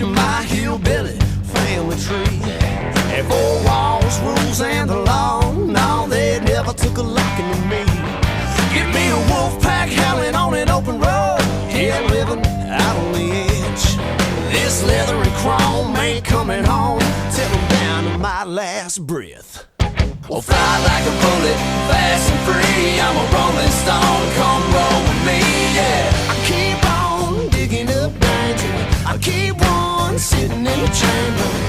My hillbilly family tree. And four walls, rules, and the law. No, they never took a liking to me. Give me a wolf pack howling on an open road. Yeah, living out on the edge. This leather and chrome ain't coming home till I'm down to my last breath. Well, fly like a bullet, fast and free. I'm a rolling stone, come roll with me, yeah. I keep on digging up danger. I keep on sitting in the chamber.